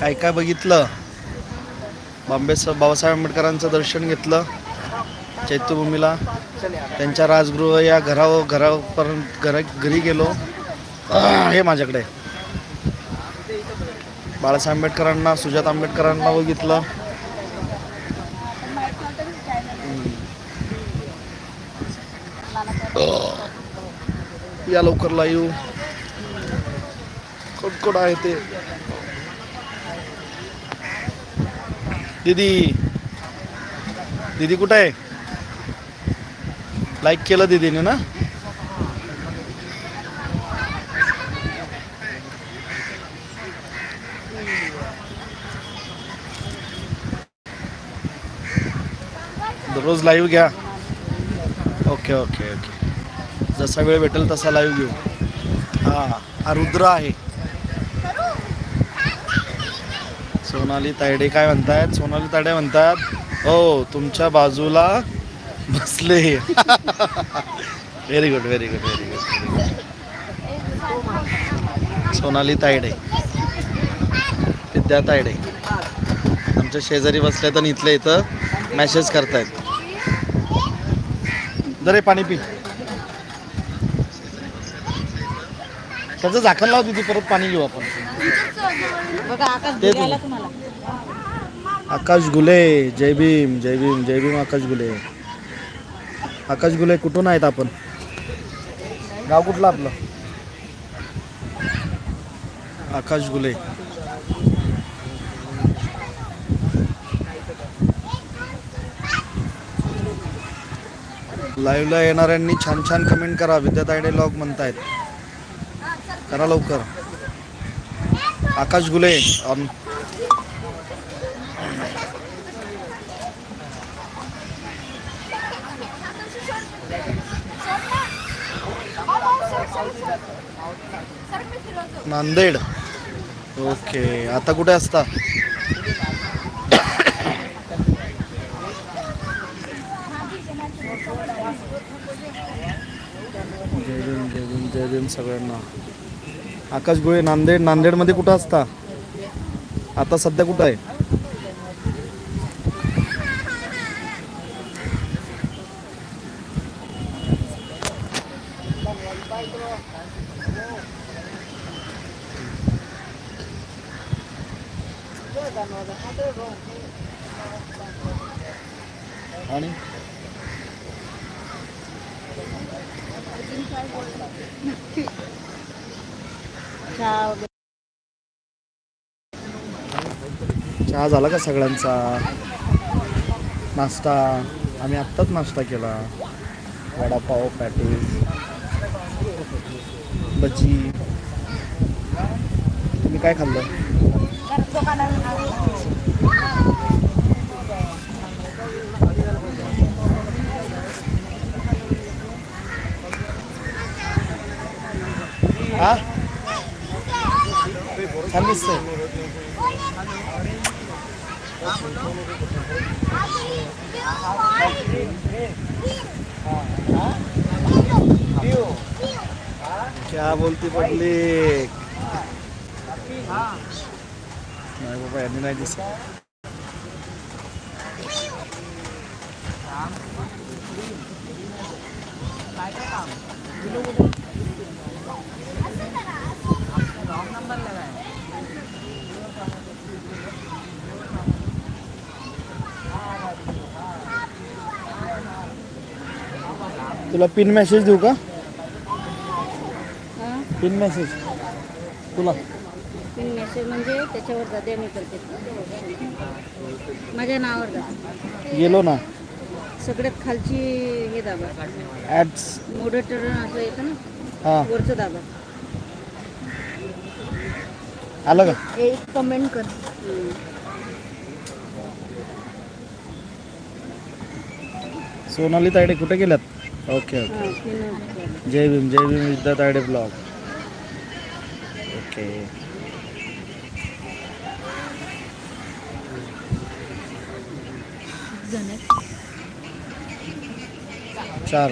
काय काय बघितलं. बाबासाहेब आंबेडकरांचं दर्शन घेतलं चैत्यभूमीला. त्यांच्या राजगृह या घरापर्यंत घरी गेलो. हे माझ्याकडे बाळासाहेब आंबेडकरांना, सुजाता आंबेडकरांना बघितलं. या लवकर लाईव्ह कोण आहे ते. दीदी कुठं आहे? लाईक केलं दीदीने ना. दररोज लाईव्ह घ्या. ओके ओके ओके, जसा वेळ भेटेल तसा लाईव्ह घेऊ. हा रुद्र आहे. सोनाली तायडे काय म्हणतायत? सोनाली तायडे म्हणतात हो तुमच्या बाजूला बसले. Very good very good very good. Sonali Tayade, Vidya Tayade आमच्या शेजारी बसल्यात आणि इथल्या इथं मॅसेज करतायत. जरे पाणी पी. त्याचं झाकण लाव तिथे, परत पाणी घेऊ आपण. आकाश गुले, जय भीम जय भीम जय भीम. आकाश गुले, आकाश गुले कुठून आहेत आपण? गाव कुठलं आपलं? आकाश गुले. लाईव्हला येणाऱ्यांनी छान छान कमेंट करा. विद्या तायडे लॉग म्हणतायत, करा लवकर. आकाश गुले नांदेड. ओके, आता कुठे असता? जय भीम जय भीम जय भीम सगळ्यांना. आकाश गोळे नांदेड. नांदेडमध्ये कुठं असता आता? सध्या कुठं आहे? आणि चहा झाला का सगळ्यांचा? नाश्ता आम्ही आत्ताच नाश्ता केला. वडापाव, पॅटीस, भजी. तुम्ही काय खाल्लं? हा छान दिसतंय. क्या बोलती पब्लिक? नाही बाबा, यांनी नाही दिसत. तुला पिन मेसेज देऊ का? पिन मेसेज तुला? पिन मेसेज म्हणजे त्याच्यावर जाते, मी करते माझ्या नावावर जा. गेलो ना. सगळ्यात खालची हे दाबा, ॲड्स मॉडरेटर असं येतं ना, हां वरचं दाबा. आलं का? एक कमेंट कर. सोनाली तायडे कुठे गेल्यात? Okay okay. जय भीम विद्या तायडे ब्लॉग. ओके. चार